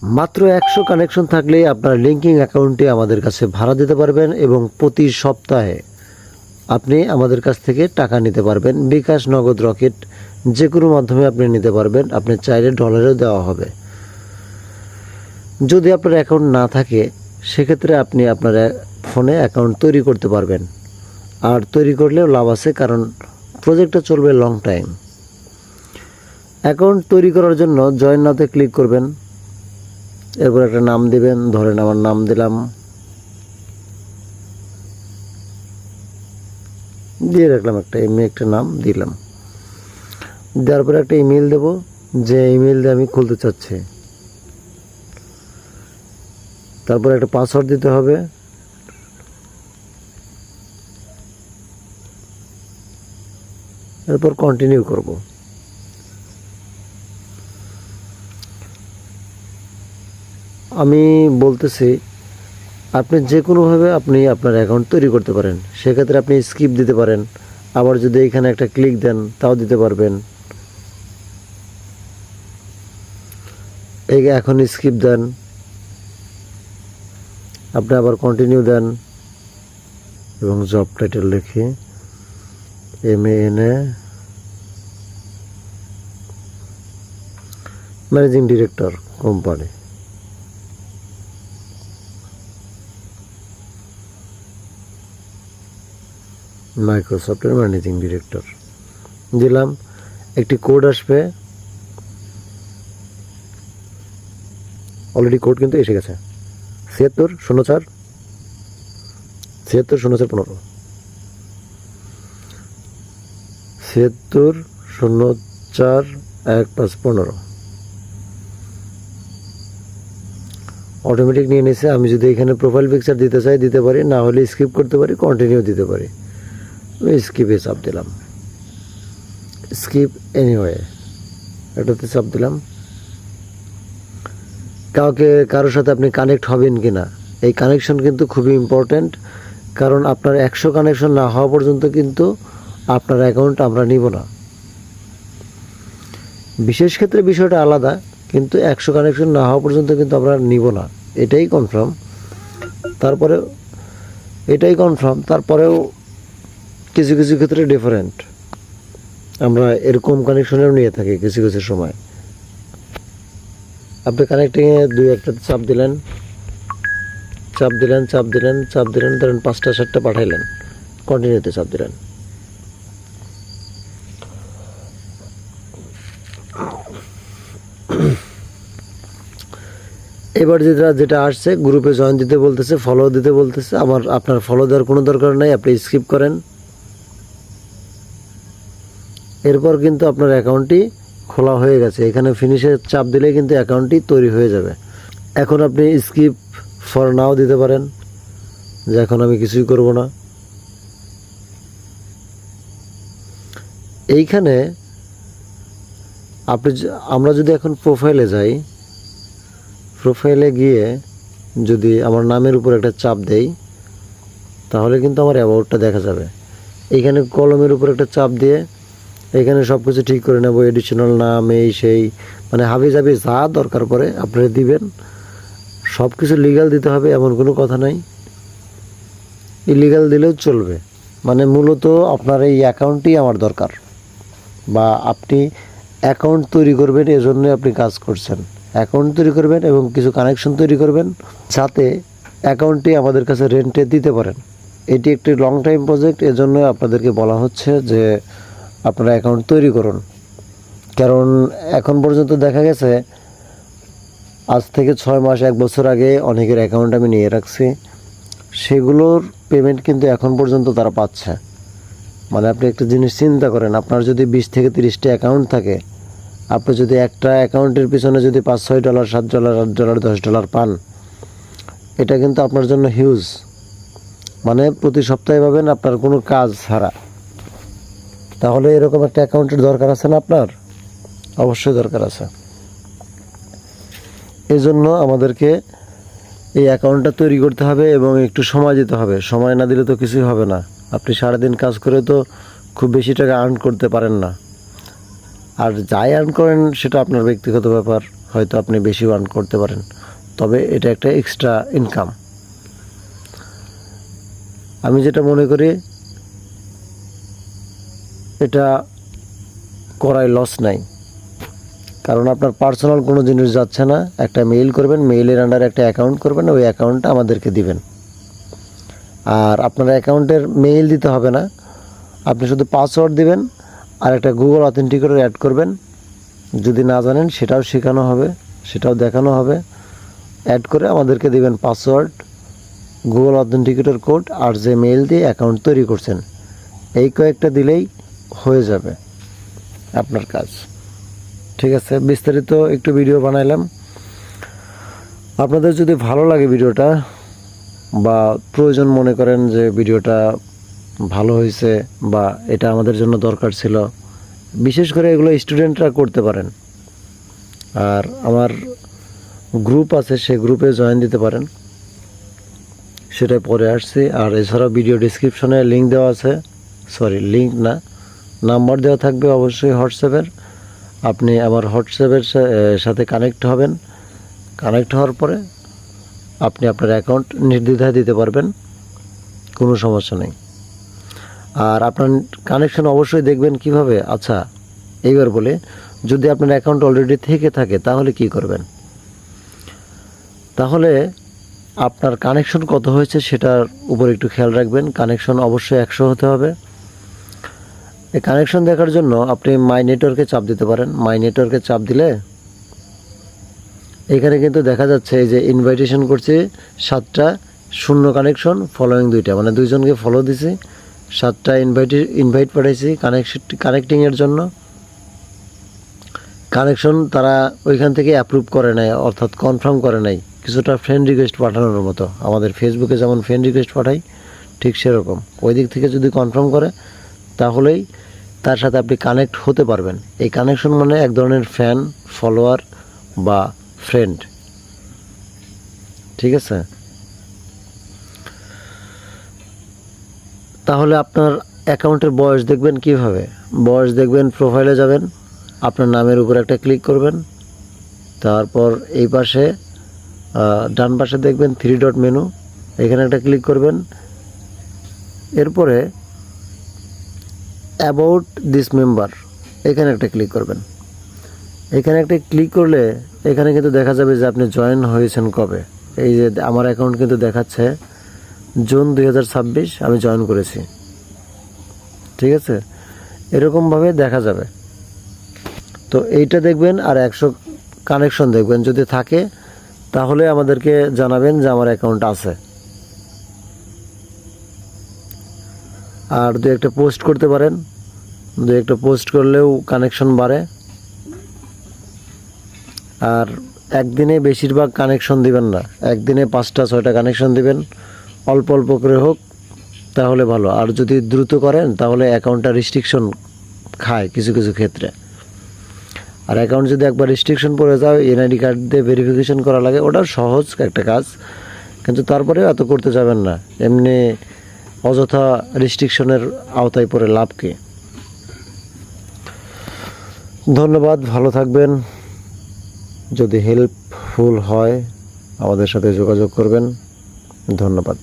মাত্র 100 কানেকশন থাকলেই আপনার লিঙ্কিং অ্যাকাউন্টে আমাদের কাছে ভাড়া দিতে পারবেন এবং প্রতি সপ্তাহে আপনি আমাদের কাছ থেকে টাকা নিতে পারবেন। বিকাশ, নগদ, রকেট যে কোনো মাধ্যমে আপনি নিতে পারবেন। আপনি চাইলে ডলারেও দেওয়া হবে। যদি আপনার অ্যাকাউন্ট না থাকে সেক্ষেত্রে আপনি আপনার ফোনে অ্যাকাউন্ট তৈরি করতে পারবেন। আর তৈরি করলেও লাভ আছে, কারণ প্রজেক্টটা চলবে লং টাইম। অ্যাকাউন্ট তৈরি করার জন্য জয়েন নাওতে ক্লিক করবেন। এরপর একটা নাম দিবেন, ধরেন আমার নাম দিলাম, দিয়ে রাখলাম এমনি একটা নাম দিলাম। দেওয়ার পরে একটা ইমেল দেব, যে ইমেল দিয়ে আমি খুলতে চাচ্ছি। তারপর একটা পাসওয়ার্ড দিতে হবে। এরপর কন্টিনিউ করব। আমি বলতেছি আপনি যে কোনোভাবে আপনি আপনার অ্যাকাউন্ট তৈরি করতে পারেন। সেক্ষেত্রে আপনি স্কিপ দিতে পারেন, আবার যদি এখানে একটা ক্লিক দেন তাও দিতে পারবেন। এই এখন স্কিপ দেন, আপনি আবার কন্টিনিউ দেন এবং জব টাইটেল লিখে MANA ম্যানেজিং ডিরেক্টর কোম্পানি। মাইক্রোসফটের ম্যানেজিং ডিরেক্টর দিলাম। একটি কোড আসবে, অলরেডি কোড কিন্তু এসে গেছে। 7604 15 760415 অটোমেটিক নিয়ে নিছে। আমি যদি এখানে প্রোফাইল পিকচার দিতে চাই দিতে পারি, না হলে স্কিপ করতে পারি, কন্টিনিউ দিতে পারি। আমি স্কিপে চাপ দিলাম, স্কিপ এনিওয়ে এটাতে চাপ দিলাম। কারোর সাথে আপনি কানেক্ট হবেন কিনা, এই কানেকশন কিন্তু খুবই ইম্পর্ট্যান্ট। কারণ আপনার 100 কানেকশন না হওয়া পর্যন্ত কিন্তু আপনার অ্যাকাউন্ট আমরা নিব না। বিশেষ ক্ষেত্রে বিষয়টা আলাদা, কিন্তু 100 কানেকশন না হওয়া পর্যন্ত কিন্তু আমরা নিব না, এটাই কনফার্ম। তারপরেও কিছু কিছু ক্ষেত্রে ডিফারেন্ট, আমরা এরকম কানেকশনেও নিয়ে থাকি কিছু কিছু সময়। আপনি কানেক্টিংয়ে 2-1টা চাপ দিলেন, ধরেন 5টা-7টা পাঠাইলেন, কন্টিনিউতে চাপ দিলেন। এবার যেটা আসছে, গ্রুপে জয়েন দিতে বলতেছে, ফলো দিতে বলতেছে। আপনার ফলো দেওয়ার কোনো দরকার নাই, আপনি স্কিপ করেন। এরপর কিন্তু আপনার অ্যাকাউন্টটি খোলা হয়ে গেছে। এখানে ফিনিশে চাপ দিলে কিন্তু অ্যাকাউন্টটি তৈরি হয়ে যাবে। এখন আপনি স্কিপ ফর নাও দিতে পারেন, যে এখন আমি কিছুই করব না। এইখানে আমরা যদি এখন প্রোফাইলে যাই, প্রোফাইলে গিয়ে যদি আমার নামের উপর একটা চাপ দেই, তাহলে কিন্তু আমার অ্যাবাউটটা দেখা যাবে। এইখানে কলমের উপর একটা চাপ দিয়ে এখানে সব কিছু ঠিক করে নেব, এডিশনাল নাম, এই সেই, মানে হাবিজাবি যা দরকার পড়ে আপনারা দিবেন। সব কিছু লিগ্যাল দিতে হবে এমন কোনো কথা নাই, ইলিগাল দিলেও চলবে। মানে মূলত আপনার এই অ্যাকাউন্টই আমার দরকার, বা আপনি অ্যাকাউন্ট তৈরি করবেন, এজন্য আপনি কাজ করছেন। অ্যাকাউন্ট তৈরি করবেন এবং কিছু কানেকশন তৈরি করবেন, যাতে অ্যাকাউন্টটি আমাদের কাছে রেন্টে দিতে পারেন। এটি একটি লং টাইম প্রজেক্ট, এজন্য আপনাদেরকে বলা হচ্ছে যে আপনারা অ্যাকাউন্ট তৈরি করুন। কারণ এখন পর্যন্ত দেখা গেছে আজ থেকে 6 মাস 1 বছর আগে অনেকের অ্যাকাউন্ট আমি নিয়ে রাখছি, সেগুলোর পেমেন্ট কিন্তু এখন পর্যন্ত তারা পাচ্ছে। মানে আপনি একটা জিনিস চিন্তা করেন, আপনার যদি 20 থেকে 30টা অ্যাকাউন্ট থাকে, আপনি যদি একটা অ্যাকাউন্টের পিছনে যদি $5-6, $7, $8, $10 পান, এটা কিন্তু আপনার জন্য হিউজ। মানে প্রতি সপ্তাহে পাবেন আপনার কোনো কাজ ছাড়া। তাহলে এরকম একটা অ্যাকাউন্টের দরকার আছে না আপনার? অবশ্যই দরকার আছে। এই জন্য আমাদেরকে এই অ্যাকাউন্টটা তৈরি করতে হবে এবং একটু সময় দিতে হবে। সময় না দিলে তো কিছুই হবে না। আপনি সারাদিন কাজ করে তো খুব বেশি টাকা আর্ন করতে পারেন না। আর যাই আর্ন করেন সেটা আপনার ব্যক্তিগত ব্যাপার। হয়তো আপনি বেশি আর্ন করতে পারেন, তবে এটা একটা এক্সট্রা ইনকাম। আমি যেটা মনে করি এটা করাই লস নাই, কারণ আপনার পার্সোনাল কোনো জিনিস যাচ্ছে না। একটা মেইল করবেন, মেইলের আন্ডারে একটা অ্যাকাউন্ট করবেন, ওই অ্যাকাউন্টটা আমাদেরকে দিবেন। আর আপনার অ্যাকাউন্টের মেইল দিতে হবে না, আপনি শুধু পাসওয়ার্ড দিবেন আর একটা গুগল অথেন্টিকেটর অ্যাড করবেন। যদি না জানেন সেটাও শেখানো হবে, সেটাও দেখানো হবে। অ্যাড করে আমাদেরকে দিবেন পাসওয়ার্ড, গুগল অথেন্টিকেটর কোড আর যে মেইল দিয়ে অ্যাকাউন্ট তৈরি করছেন, এই কয়েকটা দিলেই হয়ে যাবে আপনার কাজ। ঠিক আছে, বিস্তারিত একটু ভিডিও বানাইলাম। আপনাদের যদি ভালো লাগে ভিডিওটা বা প্রয়োজন মনে করেন যে ভিডিওটা ভালো হয়েছে বা এটা আমাদের জন্য দরকার ছিল, বিশেষ করে এগুলো স্টুডেন্টরা করতে পারেন। আর আমার গ্রুপ আছে, সেই গ্রুপে জয়েন দিতে পারেন, সেটাই পরে আসছি। আর এছাড়াও ভিডিও ডিসক্রিপশনে লিঙ্ক দেওয়া আছে, লিঙ্ক না, নাম্বার দেওয়া থাকবে অবশ্যই হোয়াটসঅ্যাপের। আপনি আমার হোয়াটসঅ্যাপের সাথে কানেক্ট হবেন। কানেক্ট হওয়ার পরে আপনি আপনার অ্যাকাউন্ট নির্দ্বিধায় দিতে পারবেন, কোনো সমস্যা নেই। আর আপনার কানেকশন অবশ্যই দেখবেন কিভাবে। আচ্ছা, এইবার বলে, যদি আপনার অ্যাকাউন্ট অলরেডি থেকে থাকে তাহলে কি করবেন? তাহলে আপনার কানেকশন কত হয়েছে সেটার উপর একটু খেয়াল রাখবেন। কানেকশন অবশ্যই 100 হতে হবে। এই কানেকশন দেখার জন্য আপনি মাই নেটওয়ার্কে চাপ দিতে পারেন। মাই নেটওয়ার্কে চাপ দিলে এখানে কিন্তু দেখা যাচ্ছে এই যে ইনভাইটেশন করছি 7টা, শূন্য কানেকশন, ফলোয়িং 2টা, মানে 2 জনকে ফলো দিছি, 7টা ইনভাইট পাঠাইছি কানেক্টিংয়ের জন্য। কানেকশন তারা ওইখান থেকে অ্যাপ্রুভ করে নাই, অর্থাৎ কনফার্ম করে নাই। কিছুটা ফ্রেন্ড রিকোয়েস্ট পাঠানোর মতো, আমাদের ফেসবুকে যেমন ফ্রেন্ড রিকোয়েস্ট পাঠাই ঠিক সেরকম ওই দিক থেকে যদি কনফার্ম করে তাহলেই তার সাথে আপনি কানেক্ট হতে পারবেন। এই কানেকশন মানে এক ধরনের ফ্যান, ফলোয়ার বা ফ্রেন্ড। ঠিক আছে, তাহলে আপনার অ্যাকাউন্টের বয়স দেখবেন কিভাবে? বয়স দেখবেন, প্রোফাইলে যাবেন, আপনার নামের উপর একটা ক্লিক করবেন, তারপর এই পাশে ডান পাশে দেখবেন 3 ডট মেনু, এখানে একটা ক্লিক করবেন। এরপরে অ্যাবাউট দিস মেম্বার, এখানে একটা ক্লিক করবেন। এখানে একটা ক্লিক করলে এখানে কিন্তু দেখা যাবে যে আপনি জয়েন হয়েছেন কবে। এই যে আমার অ্যাকাউন্ট কিন্তু দেখাচ্ছে জুন 2026 আমি জয়েন করেছি। ঠিক আছে, এরকমভাবে দেখা যাবে। তো এইটা দেখবেন আর 100 কানেকশন দেখবেন, যদি থাকে তাহলে আমাদেরকে জানাবেন যে আমার অ্যাকাউন্ট আছে। আর 2-1টা পোস্ট করতে পারেন, 2-1টা পোস্ট করলেও কানেকশন বাড়ে। আর একদিনে বেশিরভাগ কানেকশন দিবেন না, একদিনে 5টা-6টা কানেকশন দিবেন, অল্প অল্প করে হোক, তাহলে ভালো। আর যদি দ্রুত করেন তাহলে অ্যাকাউন্টটা রেস্ট্রিকশন খায় কিছু কিছু ক্ষেত্রে। আর অ্যাকাউন্ট যদি একবার রেস্ট্রিকশন পড়ে যায়, এনআইডি কার্ড দিয়ে ভেরিফিকেশন করা লাগে, ওটা সহজ একটা কাজ, কিন্তু তারপরেও এত করতে যাবেন না। এমনি অযথা রেস্ট্রিকশনের আওতায় পড়ে লাভ কি? ধন্যবাদ, ভালো থাকবেন। যদি হেল্পফুল হয় আমাদের সাথে যোগাযোগ করবেন। ধন্যবাদ।